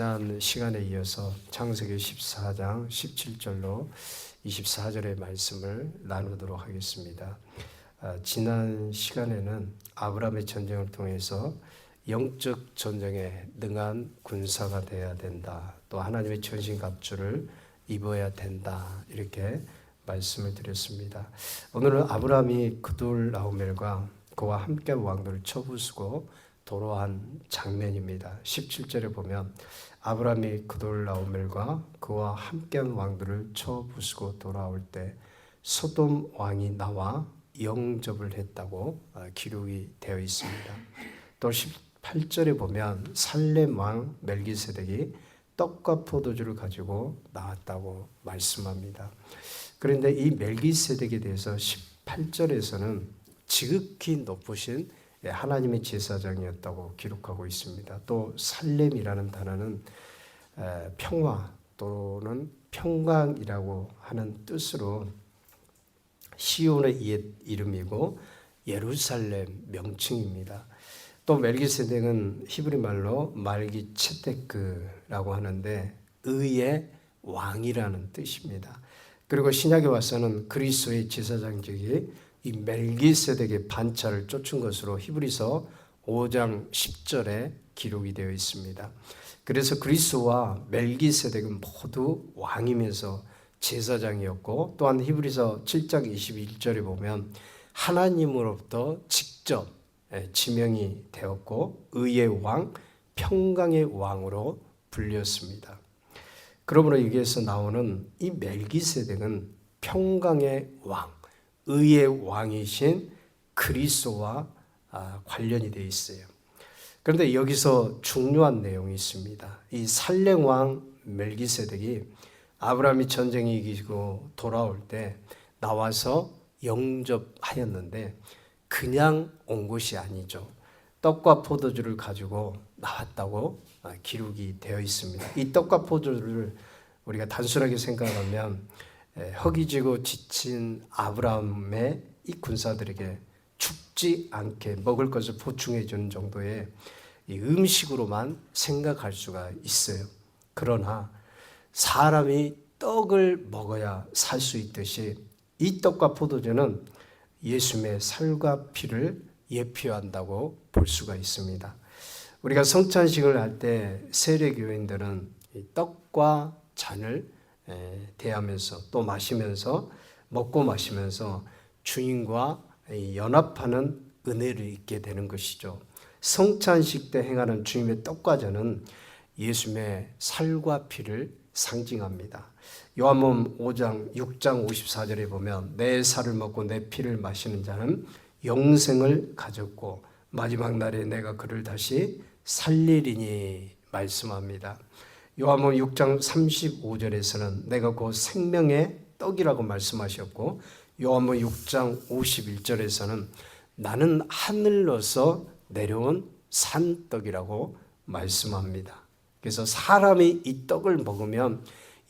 지난 시간에 이어서 창세기 14장 17절로 24절의 말씀을 나누도록 하겠습니다. 지난 시간에는 아브라함의 전쟁을 통해서 영적 전쟁에 능한 군사가 되어야 된다. 또 하나님의 전신갑주를 입어야 된다. 이렇게 말씀을 드렸습니다. 오늘은 아브라함이 그돌라오멜과 그와 함께 왕들을 쳐부수고 도로한 장면입니다. 17절에 보면 아브라함이 그돌라오멜과 그와 함께한 왕들을 쳐부수고 돌아올 때 소돔 왕이 나와 영접을 했다고 기록이 되어 있습니다. 또 18절에 보면 살렘 왕 멜기세덱이 떡과 포도주를 가지고 나왔다고 말씀합니다. 그런데 이 멜기세덱에 대해서 18절에서는 지극히 높으신 하나님의 제사장이었다고 기록하고 있습니다. 또 살렘이라는 단어는 평화 또는 평강이라고 하는 뜻으로 시온의 옛 이름이고 예루살렘 명칭입니다. 또 멜기세덱은 히브리 말로 말기체데크라고 하는데 의의 왕이라는 뜻입니다. 그리고 신약에 와서는 그리스도의 제사장직이 이 멜기세덱의 반차를 쫓은 것으로 히브리서 5장 10절에 기록이 되어 있습니다. 그래서 그리스도와 멜기세덱은 모두 왕이면서 제사장이었고, 또한 히브리서 7장 21절에 보면 하나님으로부터 직접 지명이 되었고 의의 왕, 평강의 왕으로 불렸습니다. 그러므로 여기에서 나오는 이 멜기세덱은 평강의 왕, 의의 왕이신 그리스도와 관련이 되어 있어요. 그런데 여기서 중요한 내용이 있습니다. 이 살렘 왕 멜기세덱이 아브라함이 전쟁에 이기고 돌아올 때 나와서 영접하였는데 그냥 온 것이 아니죠. 떡과 포도주를 가지고 나왔다고 기록이 되어 있습니다. 이 떡과 포도주를 우리가 단순하게 생각하면 허기지고 지친 아브라함의 이 군사들에게 죽지 않게 먹을 것을 보충해 주는 정도의 이 음식으로만 생각할 수가 있어요. 그러나 사람이 떡을 먹어야 살 수 있듯이 이 떡과 포도주는 예수님의 살과 피를 예표한다고 볼 수가 있습니다. 우리가 성찬식을 할 때 세례교인들은 이 떡과 잔을 대하면서 또 마시면서 먹고 마시면서 주님과 연합하는 은혜를 잊게 되는 것이죠. 성찬식 때 행하는 주님의 떡과 잔은 예수님의 살과 피를 상징합니다. 요한복음 6장 54절에 보면 내 살을 먹고 내 피를 마시는 자는 영생을 가졌고 마지막 날에 내가 그를 다시 살리리니 말씀합니다. 요한복음 6장 35절에서는 내가 그 생명의 떡이라고 말씀하셨고 요한복음 6장 51절에서는 나는 하늘로서 내려온 산떡이라고 말씀합니다. 그래서 사람이 이 떡을 먹으면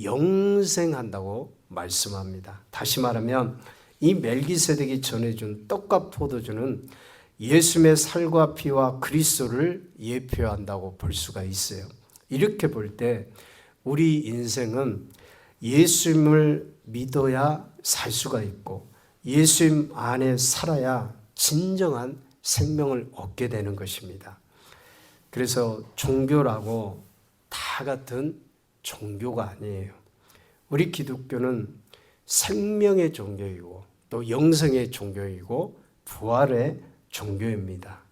영생한다고 말씀합니다. 다시 말하면 이 멜기세덱이 전해준 떡과 포도주는 예수님의 살과 피와 그리스도를 예표한다고 볼 수가 있어요. 이렇게 볼 때 우리 인생은 예수님을 믿어야 살 수가 있고 예수님 안에 살아야 진정한 생명을 얻게 되는 것입니다. 그래서 종교라고 다 같은 종교가 아니에요. 우리 기독교는 생명의 종교이고 또 영생의 종교이고 부활의 종교입니다.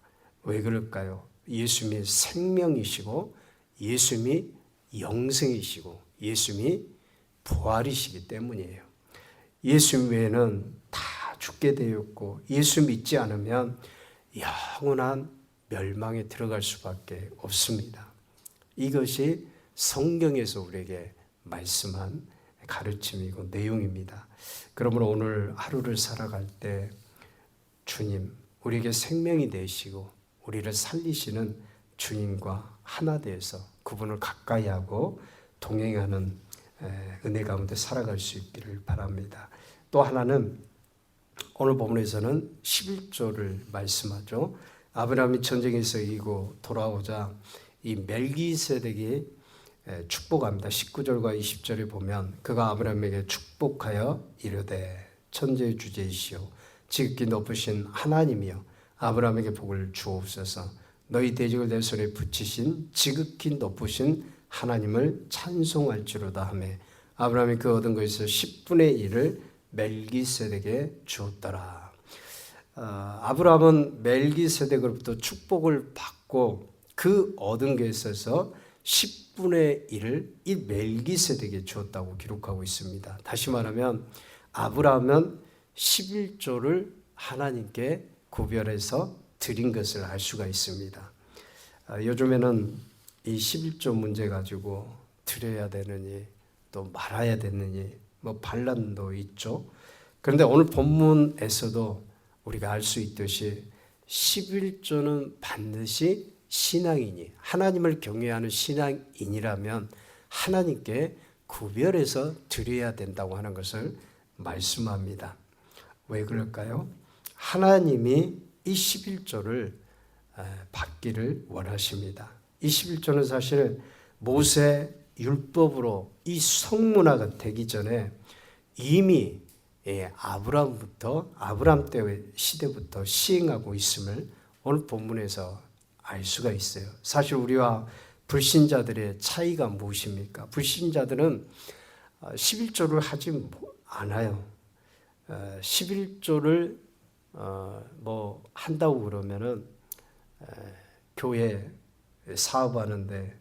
왜 그럴까요? 예수님이 생명이시고 예수님이 영생이시고 예수님이 부활이시기 때문이에요. 예수님 외에는 다 죽게 되었고 예수 믿지 않으면 영원한 멸망에 들어갈 수밖에 없습니다. 이것이 성경에서 우리에게 말씀한 가르침이고 내용입니다. 그러므로 오늘 하루를 살아갈 때 주님, 우리에게 생명이 되시고 우리를 살리시는 주님과 하나 되어서 그분을 가까이 하고 동행하는 은혜 가운데 살아갈 수 있기를 바랍니다. 또 하나는 오늘 본문에서는 11조를 말씀하죠. 아브라함이 전쟁에서 이기고 돌아오자 이 멜기세덱이 축복합니다. 19절과 20절에 보면 그가 아브라함에게 축복하여 이르되 천지의 주제이시오 지극히 높으신 하나님이여 아브라함에게 복을 주옵소서. 너희 대적을 내 손에 붙이신 지극히 높으신 하나님을 찬송할지로다 하며 아브라함이 그 얻은 것에서 10분의 1을 멜기세덱에게 주었더라. 아브라함은 멜기세덱으로부터 축복을 받고 그 얻은 것에 있어서 10분의 1을 이 멜기세덱에게 주었다고 기록하고 있습니다. 다시 말하면 아브라함은 11조를 하나님께 구별해서 드린 것을 알 수가 있습니다. 요즘에는 이 11조 문제 가지고 드려야 되느니 또 말아야 되느니 뭐 반란도 있죠. 그런데 오늘 본문에서도 우리가 알 수 있듯이 11조는 반드시 신앙인이 하나님을 경외하는 신앙인이라면 하나님께 구별해서 드려야 된다고 하는 것을 말씀합니다. 왜 그럴까요? 하나님이 이 11조를 받기를 원하십니다. 이 11조는 사실 모세 율법으로 이 성문화가 되기 전에 이미 아브라함 때 시대부터 시행하고 있음을 오늘 본문에서 알 수가 있어요. 사실 우리와 불신자들의 차이가 무엇입니까? 불신자들은 11조를 하지 않아요. 11조를 뭐 한다고 그러면은 교회 사업하는데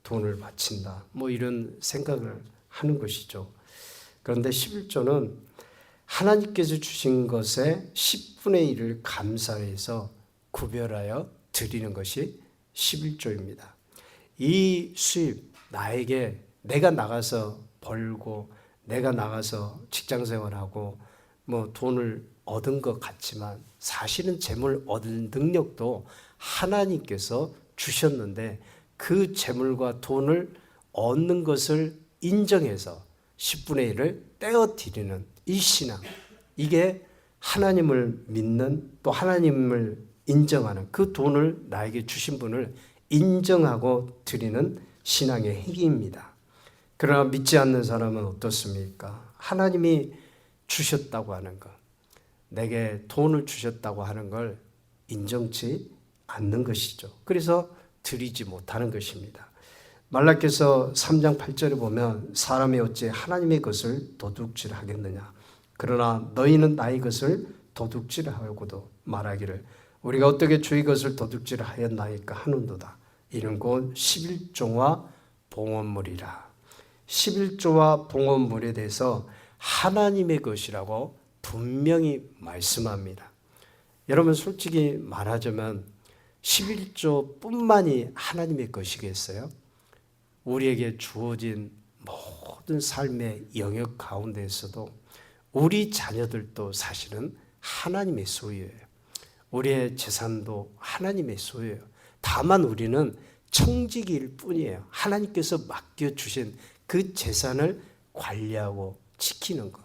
돈을 바친다. 뭐 이런 생각을 하는 것이죠. 그런데 11조는 하나님께서 주신 것의 10분의 1을 감사해서 구별하여 드리는 것이 11조입니다. 이 수입 나에게 내가 나가서 벌고 내가 나가서 직장생활하고 뭐 돈을 얻은 것 같지만 사실은 재물 얻을 능력도 하나님께서 주셨는데 그 재물과 돈을 얻는 것을 인정해서 10분의 1을 떼어드리는 이 신앙, 이게 하나님을 믿는 또 하나님을 인정하는 그 돈을 나에게 주신 분을 인정하고 드리는 신앙의 행위입니다. 그러나 믿지 않는 사람은 어떻습니까? 하나님이 주셨다고 하는 것, 내게 돈을 주셨다고 하는 걸 인정치 않는 것이죠. 그래서 드리지 못하는 것입니다. 말라기서 3장 8절에 보면 사람이 어찌 하나님의 것을 도둑질하겠느냐. 그러나 너희는 나의 것을 도둑질하고도 말하기를 우리가 어떻게 주의 것을 도둑질하였나이까 하는도다. 이는 곧 11조와 봉헌물이라. 11조와 봉헌물에 대해서 하나님의 것이라고 분명히 말씀합니다. 여러분 솔직히 말하자면 11조뿐만이 하나님의 것이겠어요? 우리에게 주어진 모든 삶의 영역 가운데에서도 우리 자녀들도 사실은 하나님의 소유예요. 우리의 재산도 하나님의 소유예요. 다만 우리는 청지기일 뿐이에요. 하나님께서 맡겨주신 그 재산을 관리하고 지키는 것.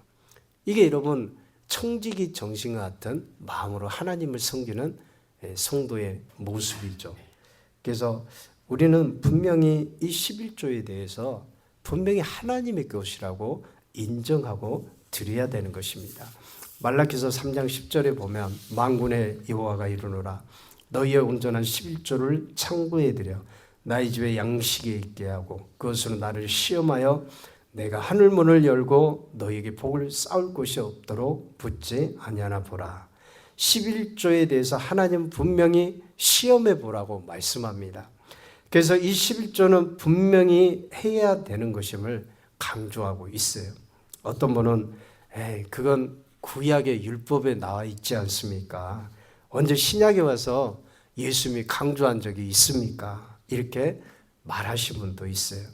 이게 여러분 청지기 정신과 같은 마음으로 하나님을 섬기는 성도의 모습이죠. 그래서 우리는 분명히 이 11조에 대해서 분명히 하나님의 것이라고 인정하고 드려야 되는 것입니다. 말라기서 3장 10절에 보면 만군의 여호와가 이르노라 너희의 온전한 11조를 창고에 들여 나의 집에 양식에 있게 하고 그것으로 나를 시험하여 내가 하늘문을 열고 너희에게 복을 쌓을 곳이 없도록 붙지 아니하나 보라. 11조에 대해서 하나님은 분명히 시험해 보라고 말씀합니다. 그래서 이 11조는 분명히 해야 되는 것임을 강조하고 있어요. 어떤 분은 그건 구약의 율법에 나와 있지 않습니까? 언제 신약에 와서 예수님이 강조한 적이 있습니까? 이렇게 말하신 분도 있어요.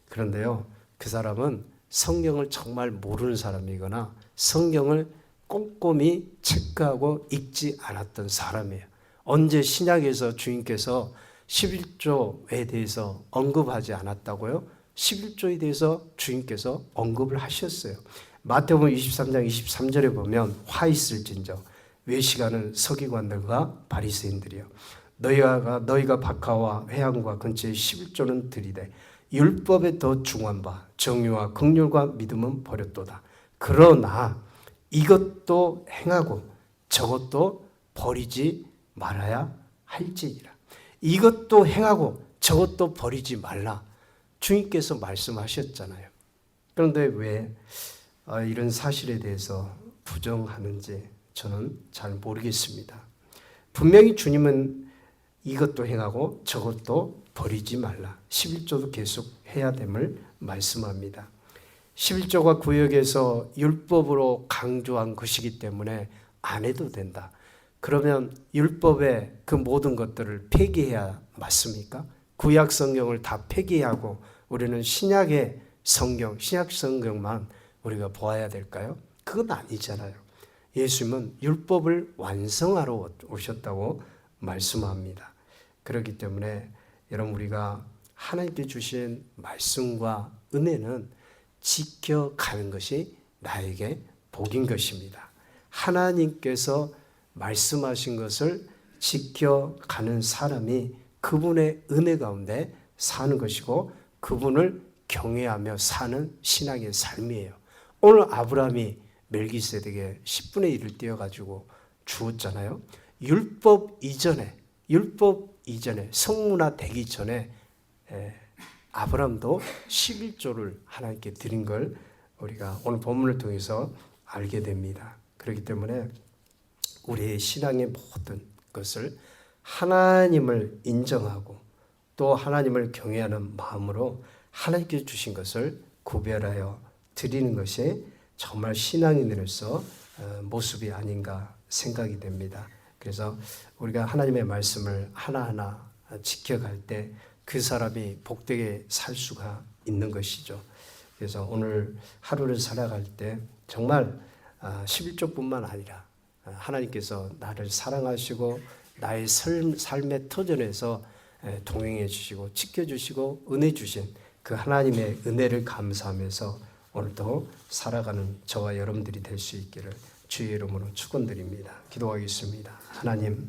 그런데요, 그 사람은 성경을 정말 모르는 사람이거나 성경을 꼼꼼히 체크하고 읽지 않았던 사람이에요. 언제 신약에서 주님께서 11조에 대해서 언급하지 않았다고요? 11조에 대해서 주님께서 언급을 하셨어요. 마태복음 23장 23절에 보면 화 있을진저 외식하는 서기관들과 바리새인들이요 너희가 박하와 회양과 근처에 11조는 들이되 율법에 더 중한 바 정의와 긍휼과 믿음은 버렸도다. 그러나 이것도 행하고 저것도 버리지 말아야 할지니라. 이것도 행하고 저것도 버리지 말라. 주님께서 말씀하셨잖아요. 그런데 왜 이런 사실에 대해서 부정하는지 저는 잘 모르겠습니다. 분명히 주님은 이것도 행하고 저것도 버리지 말라. 11조도 계속 해야 됨을 말씀합니다. 11조가 구역에서 율법으로 강조한 것이기 때문에 안 해도 된다. 그러면 율법의 그 모든 것들을 폐기해야 맞습니까? 구약 성경을 다 폐기하고 우리는 신약의 성경, 신약 성경만 우리가 보아야 될까요? 그건 아니잖아요. 예수님은 율법을 완성하러 오셨다고 말씀합니다. 그렇기 때문에 여러분 우리가 하나님께 주신 말씀과 은혜는 지켜가는 것이 나에게 복인 것입니다. 하나님께서 말씀하신 것을 지켜가는 사람이 그분의 은혜 가운데 사는 것이고 그분을 경외하며 사는 신앙의 삶이에요. 오늘 아브라함이 멜기세덱에 10분의 1을 띄어가지고 주었잖아요. 율법 이전에 성문화 되기 전에 아브라함도 11조를 하나님께 드린 걸 우리가 오늘 본문을 통해서 알게 됩니다. 그렇기 때문에 우리의 신앙의 모든 것을 하나님을 인정하고 또 하나님을 경외하는 마음으로 하나님께 주신 것을 구별하여 드리는 것이 정말 신앙인으로서 모습이 아닌가 생각이 됩니다. 그래서 우리가 하나님의 말씀을 하나하나 지켜갈 때 그 사람이 복되게 살 수가 있는 것이죠. 그래서 오늘 하루를 살아갈 때 정말 11조뿐만 아니라 하나님께서 나를 사랑하시고 나의 삶의 터전에서 동행해 주시고 지켜주시고 은혜 주신 그 하나님의 은혜를 감사하면서 오늘도 살아가는 저와 여러분들이 될 수 있기를 주의 이름으로 축원드립니다. 기도하겠습니다. 하나님,